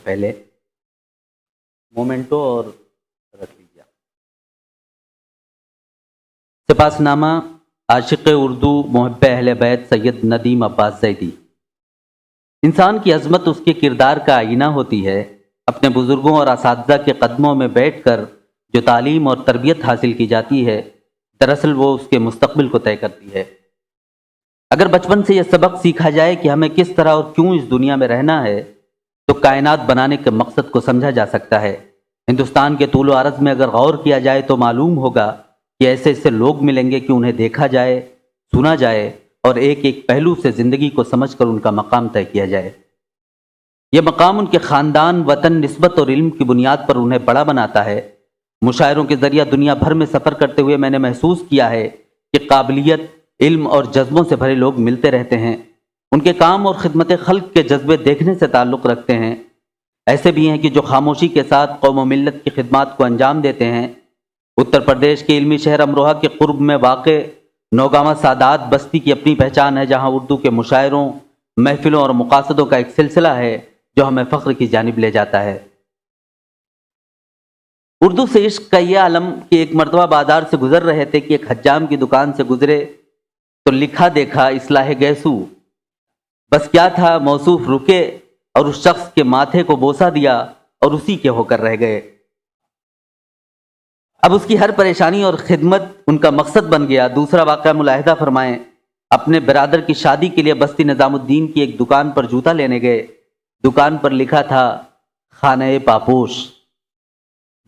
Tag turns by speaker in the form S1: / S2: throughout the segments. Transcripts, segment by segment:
S1: پہلے مومنٹو اور رکھ لیجیے۔ سپاس نامہ عاشق اردو محب اہل بیت سید ندیم عباس زیدی۔ انسان کی عظمت اس کے کردار کا آئینہ ہوتی ہے۔ اپنے بزرگوں اور اساتذہ کے قدموں میں بیٹھ کر جو تعلیم اور تربیت حاصل کی جاتی ہے، دراصل وہ اس کے مستقبل کو طے کرتی ہے۔ اگر بچپن سے یہ سبق سیکھا جائے کہ ہمیں کس طرح اور کیوں اس دنیا میں رہنا ہے، تو کائنات بنانے کے مقصد کو سمجھا جا سکتا ہے۔ ہندوستان کے طول و عرض میں اگر غور کیا جائے تو معلوم ہوگا کہ ایسے ایسے لوگ ملیں گے کہ انہیں دیکھا جائے، سنا جائے اور ایک ایک پہلو سے زندگی کو سمجھ کر ان کا مقام طے کیا جائے۔ یہ مقام ان کے خاندان، وطن، نسبت اور علم کی بنیاد پر انہیں بڑا بناتا ہے۔ مشاعروں کے ذریعہ دنیا بھر میں سفر کرتے ہوئے میں نے محسوس کیا ہے کہ قابلیت، علم اور جذبوں سے بھرے لوگ ملتے رہتے ہیں۔ ان کے کام اور خدمت خلق کے جذبے دیکھنے سے تعلق رکھتے ہیں۔ ایسے بھی ہیں کہ جو خاموشی کے ساتھ قوم و ملت کی خدمات کو انجام دیتے ہیں۔ اتر پردیش کے علمی شہر امروہہ کے قرب میں واقع نوگاواں سادات بستی کی اپنی پہچان ہے، جہاں اردو کے مشاعروں، محفلوں اور مقاصدوں کا ایک سلسلہ ہے جو ہمیں فخر کی جانب لے جاتا ہے۔ اردو سے عشق کا یہ عالم کہ ایک مرتبہ بازار سے گزر رہے تھے کہ ایک حجام کی دکان سے گزرے تو لکھا دیکھا اصلاح گیسو۔ بس کیا تھا، موصوف رکے اور اس شخص کے ماتھے کو بوسہ دیا اور اسی کے ہو کر رہ گئے۔ اب اس کی ہر پریشانی اور خدمت ان کا مقصد بن گیا۔ دوسرا واقعہ ملاحظہ فرمائیں۔ اپنے برادر کی شادی کے لیے بستی نظام الدین کی ایک دکان پر جوتا لینے گئے۔ دکان پر لکھا تھا خانہ پاپوش۔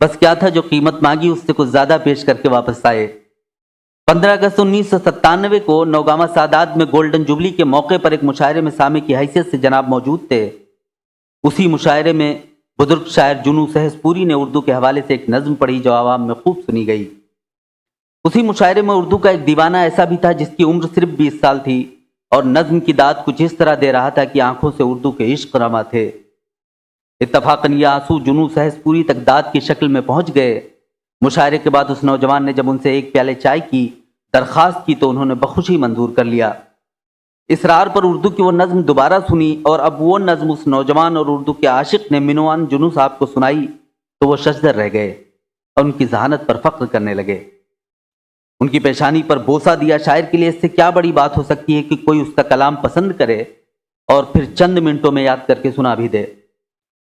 S1: بس کیا تھا، جو قیمت مانگی اس سے کچھ زیادہ پیش کر کے واپس آئے۔ 15 اگست 1997 کو نوگاواں سادات میں گولڈن جوبلی کے موقع پر ایک مشاعرے میں سامع کی حیثیت سے جناب موجود تھے۔ اسی مشاعرے میں بزرگ شاعر جنو سہس پوری نے اردو کے حوالے سے ایک نظم پڑھی جو عوام میں خوب سنی گئی۔ اسی مشاعرے میں اردو کا ایک دیوانہ ایسا بھی تھا جس کی عمر صرف 20 سال تھی اور نظم کی داد کچھ اس طرح دے رہا تھا کہ آنکھوں سے اردو کے عشق رواں تھے۔ اتفاقاً یہ آنسو جنو سہس پوری تک داد کی شکل میں پہنچ گئے۔ مشاعرے کے بعد اس نوجوان نے جب ان سے ایک پیالے چائے کی درخواست کی تو انہوں نے بخوشی منظور کر لیا۔ اصرار پر اردو کی وہ نظم دوبارہ سنی اور اب وہ نظم اس نوجوان اور اردو کے عاشق نے منوان جنو صاحب کو سنائی تو وہ ششدر رہ گئے اور ان کی ذہانت پر فخر کرنے لگے۔ ان کی پیشانی پر بوسہ دیا۔ شاعر کے لیے اس سے کیا بڑی بات ہو سکتی ہے کہ کوئی اس کا کلام پسند کرے اور پھر چند منٹوں میں یاد کر کے سنا بھی دے۔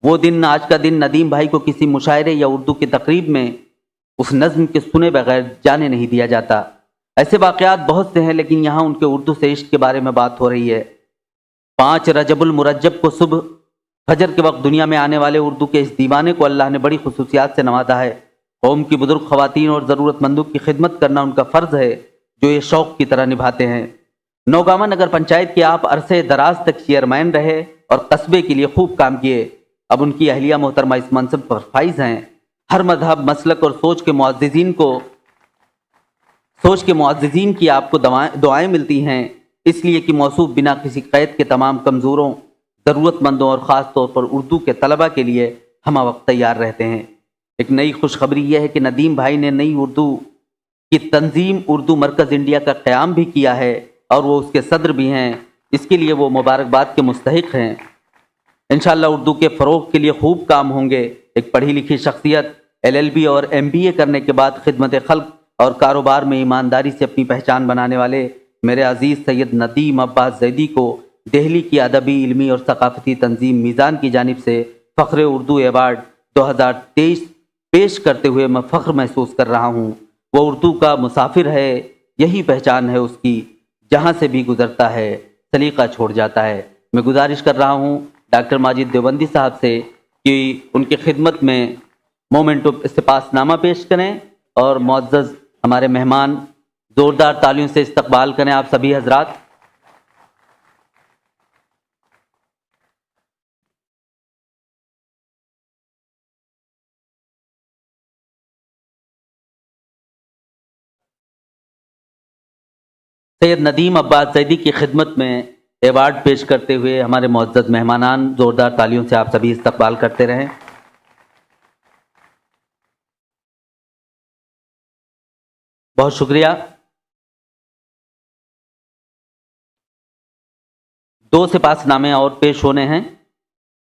S1: وہ دن، آج کا دن، ندیم بھائی کو کسی مشاعرے یا اردو کی تقریب میں اس نظم کے سنے بغیر جانے نہیں دیا جاتا۔ ایسے واقعات بہت سے ہیں، لیکن یہاں ان کے اردو سے عشق کے بارے میں بات ہو رہی ہے۔ 5 رجب المرجب کو صبح فجر کے وقت دنیا میں آنے والے اردو کے اس دیوانے کو اللہ نے بڑی خصوصیات سے نوازا ہے۔ قوم کی بزرگ خواتین اور ضرورت مندوں کی خدمت کرنا ان کا فرض ہے جو یہ شوق کی طرح نبھاتے ہیں۔ نوگاواں نگر پنچایت کے آپ عرصے دراز تک چیئرمین رہے اور قصبے کے لیے خوب کام کیے۔ اب ان کی اہلیہ محترمہ اس منصب پر فائز ہیں۔ ہر مذہب، مسلک اور سوچ کے معززین کی آپ کو دعائیں ملتی ہیں، اس لیے کہ موصوف بنا کسی قید کے تمام کمزوروں، ضرورت مندوں اور خاص طور پر اردو کے طلباء کے لیے ہمہ وقت تیار رہتے ہیں۔ ایک نئی خوشخبری یہ ہے کہ ندیم بھائی نے نئی اردو کی تنظیم اردو مرکز انڈیا کا قیام بھی کیا ہے اور وہ اس کے صدر بھی ہیں۔ اس کے لیے وہ مبارکباد کے مستحق ہیں۔ انشاءاللہ اردو کے فروغ کے لیے خوب کام ہوں گے۔ ایک پڑھی لکھی شخصیت LLB اور MBA کرنے کے بعد خدمت خلق اور کاروبار میں ایمانداری سے اپنی پہچان بنانے والے میرے عزیز سید ندیم عباس زیدی کو دہلی کی ادبی، علمی اور ثقافتی تنظیم میزان کی جانب سے فخر اردو ایوارڈ 2023 پیش کرتے ہوئے میں فخر محسوس کر رہا ہوں۔ وہ اردو کا مسافر ہے، یہی پہچان ہے اس کی، جہاں سے بھی گزرتا ہے سلیقہ چھوڑ جاتا ہے۔ میں گزارش کر رہا ہوں ڈاکٹر ماجد دیوبندی صاحب سے کہ ان کی خدمت میں مومنٹو سپاس نامہ پیش کریں اور معزز ہمارے مہمان زوردار تالیوں سے استقبال کریں آپ سبھی حضرات۔ سید ندیم عباس زیدی کی خدمت میں ایوارڈ پیش کرتے ہوئے ہمارے معزز مہمانان زوردار تالیوں سے آپ سبھی استقبال کرتے رہیں۔ بہت شکریہ۔ 2 سپاس نامے اور پیش ہونے ہیں۔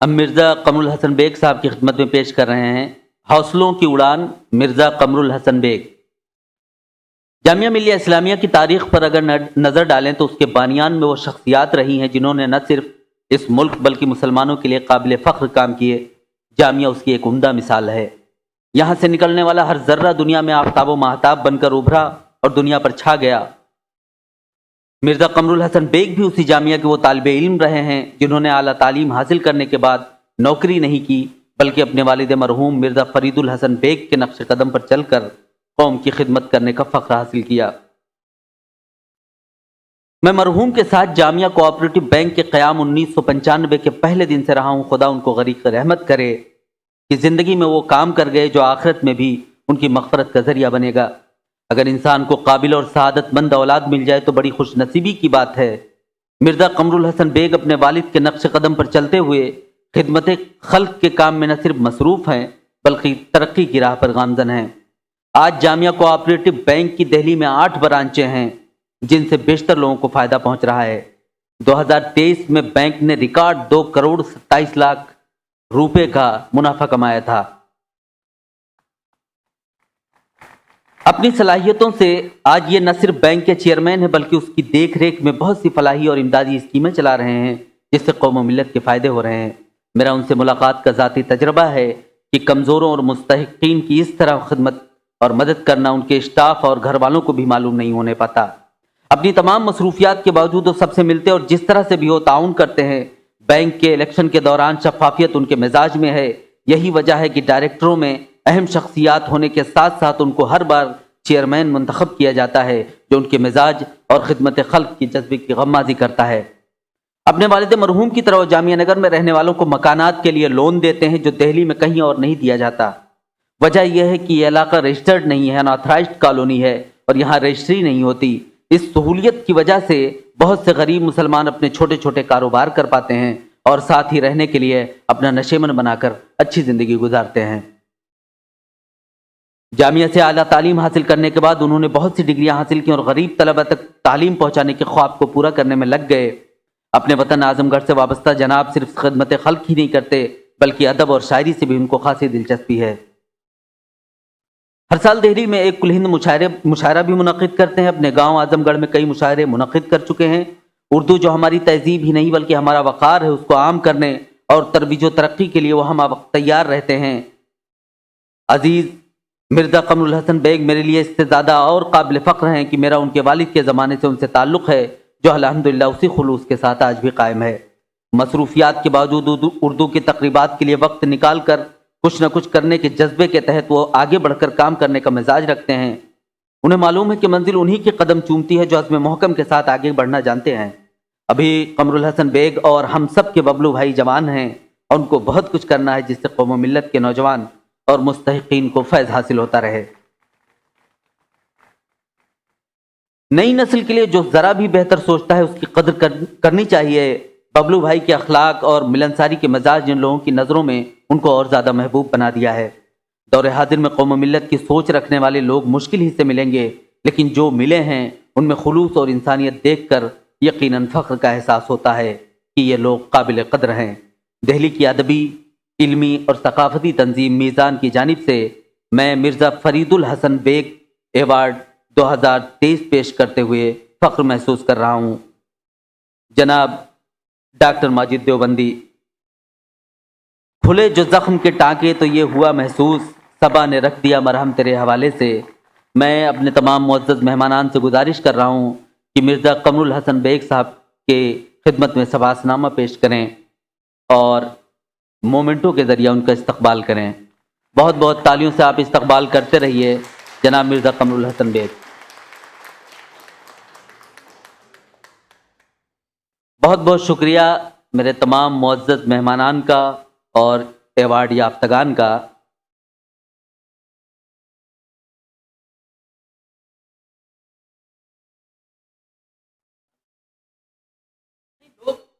S1: اب مرزا قمر الحسن بیگ صاحب کی خدمت میں پیش کر رہے ہیں حوصلوں کی اڑان، مرزا قمر الحسن بیگ۔ جامعہ ملیہ اسلامیہ کی تاریخ پر اگر نظر ڈالیں تو اس کے بانیان میں وہ شخصیات رہی ہیں جنہوں نے نہ صرف اس ملک بلکہ مسلمانوں کے لیے قابل فخر کام کیے۔ جامعہ اس کی ایک عمدہ مثال ہے۔ یہاں سے نکلنے والا ہر ذرہ دنیا میں آفتاب و ماہتاب بن کر ابھرا اور دنیا پر چھا گیا۔ مرزا قمر الحسن بیگ بھی اسی جامعہ کے وہ طالب علم رہے ہیں جنہوں نے اعلیٰ تعلیم حاصل کرنے کے بعد نوکری نہیں کی بلکہ اپنے والد مرحوم مرزا فرید الحسن بیگ کے نقش قدم پر چل کر قوم کی خدمت کرنے کا فخر حاصل کیا۔ میں مرحوم کے ساتھ جامعہ کوآپریٹو بینک کے قیام 1995 کے پہلے دن سے رہا ہوں۔ خدا ان کو غریق رحمت کرے کہ زندگی میں وہ کام کر گئے جو آخرت میں بھی ان کی مغفرت کا ذریعہ بنے گا۔ اگر انسان کو قابل اور سعادت مند اولاد مل جائے تو بڑی خوش نصیبی کی بات ہے۔ مرزا قمر الحسن بیگ اپنے والد کے نقش قدم پر چلتے ہوئے خدمت خلق کے کام میں نہ صرف مصروف ہیں بلکہ ترقی کی راہ پر گامزن ہیں۔ آج جامعہ کوآپریٹو بینک کی دہلی میں 8 برانچیں ہیں جن سے بیشتر لوگوں کو فائدہ پہنچ رہا ہے۔ 2023 میں بینک نے ریکارڈ 2 کروڑ 27 لاکھ روپے کا منافع کمایا تھا۔ اپنی صلاحیتوں سے آج یہ نہ صرف بینک کے چیئرمین ہیں بلکہ اس کی دیکھ ریکھ میں بہت سی فلاحی اور امدادی اسکیمیں چلا رہے ہیں جس سے قوم و ملت کے فائدے ہو رہے ہیں۔ میرا ان سے ملاقات کا ذاتی تجربہ ہے کہ کمزوروں اور مستحقین کی اس طرح خدمت اور مدد کرنا ان کے اسٹاف اور گھر والوں کو بھی معلوم نہیں ہونے پاتا۔ اپنی تمام مصروفیات کے باوجود وہ سب سے ملتے اور جس طرح سے بھی وہ تعاون کرتے ہیں۔ بینک کے الیکشن کے دوران شفافیت ان کے مزاج میں ہے۔ یہی وجہ ہے کہ ڈائریکٹروں میں اہم شخصیات ہونے کے ساتھ ساتھ ان کو ہر بار چیئرمین منتخب کیا جاتا ہے جو ان کے مزاج اور خدمت خلق کی جذبے کی غمازی کرتا ہے۔ اپنے والد مرحوم کی طرح وہ جامعہ نگر میں رہنے والوں کو مکانات کے لیے لون دیتے ہیں جو دہلی میں کہیں اور نہیں دیا جاتا۔ وجہ یہ ہے کہ یہ علاقہ رجسٹرڈ نہیں ہے، انآتھرائزڈ کالونی ہے اور یہاں رجسٹری نہیں ہوتی۔ اس سہولیت کی وجہ سے بہت سے غریب مسلمان اپنے چھوٹے چھوٹے کاروبار کر پاتے ہیں اور ساتھ ہی رہنے کے لیے اپنا نشیمن بنا کر اچھی زندگی گزارتے ہیں۔ جامعہ سے اعلیٰ تعلیم حاصل کرنے کے بعد انہوں نے بہت سی ڈگریاں حاصل کی اور غریب طلبہ تک تعلیم پہنچانے کے خواب کو پورا کرنے میں لگ گئے۔ اپنے وطن اعظم گڑھ سے وابستہ جناب صرف خدمت خلق ہی نہیں کرتے بلکہ ادب اور شاعری سے بھی ان کو خاصی دلچسپی ہے۔ ہر سال دہلی میں ایک کل ہند مشاعرہ بھی منعقد کرتے ہیں۔ اپنے گاؤں اعظم گڑھ میں کئی مشاعرے منعقد کر چکے ہیں۔ اردو جو ہماری تہذیب ہی نہیں بلکہ ہمارا وقار ہے اس کو عام کرنے اور ترویج و ترقی کے لیے وہ ہم وقت تیار رہتے ہیں۔ عزیز مرزا قمر الحسن بیگ میرے لیے اس سے زیادہ اور قابل فخر ہیں کہ میرا ان کے والد کے زمانے سے ان سے تعلق ہے جو الحمدللہ اسی خلوص کے ساتھ آج بھی قائم ہے۔ مصروفیات کے باوجود اردو کی تقریبات کے لیے وقت نکال کر کچھ نہ کچھ کرنے کے جذبے کے تحت وہ آگے بڑھ کر کام کرنے کا مزاج رکھتے ہیں۔ انہیں معلوم ہے کہ منزل انہی کے قدم چومتی ہے جو عزم محکم کے ساتھ آگے بڑھنا جانتے ہیں۔ ابھی قمر الحسن بیگ اور ہم سب کے ببلو بھائی جوان ہیں اور ان کو بہت کچھ کرنا ہے جس سے قوم و ملت کے نوجوان اور مستحقین کو فیض حاصل ہوتا رہے۔ نئی نسل کے لیے جو ذرا بھی بہتر سوچتا ہے اس کی قدر کرنی چاہیے۔ ببلو بھائی کے اخلاق اور ملنساری کے مزاج جن لوگوں کی نظروں میں ان کو اور زیادہ محبوب بنا دیا ہے۔ دور حاضر میں قوم و ملت کی سوچ رکھنے والے لوگ مشکل ہی سے ملیں گے لیکن جو ملے ہیں ان میں خلوص اور انسانیت دیکھ کر یقیناً فخر کا احساس ہوتا ہے کہ یہ لوگ قابل قدر ہیں۔ دہلی کی ادبی، علمی اور ثقافتی تنظیم میزان کی جانب سے میں مرزا فرید الحسن بیگ ایوارڈ 2023 پیش کرتے ہوئے فخر محسوس کر رہا ہوں۔ جناب ڈاکٹر ماجد دیوبندی۔ کھلے جو زخم کے ٹانکے تو یہ ہوا محسوس، صبا نے رکھ دیا مرہم تیرے حوالے سے۔ میں اپنے تمام معزز مہمانان سے گزارش کر رہا ہوں کہ مرزا قمر الحسن بیگ صاحب کے خدمت میں سباس نامہ پیش کریں اور مومنٹوں کے ذریعہ ان کا استقبال کریں۔ بہت بہت تالیوں سے آپ استقبال کرتے رہیے جناب مرزا قمر الحسن بیگ۔ بہت بہت شکریہ میرے تمام معزز مہمانان کا اور ایوارڈ یافتگان کا۔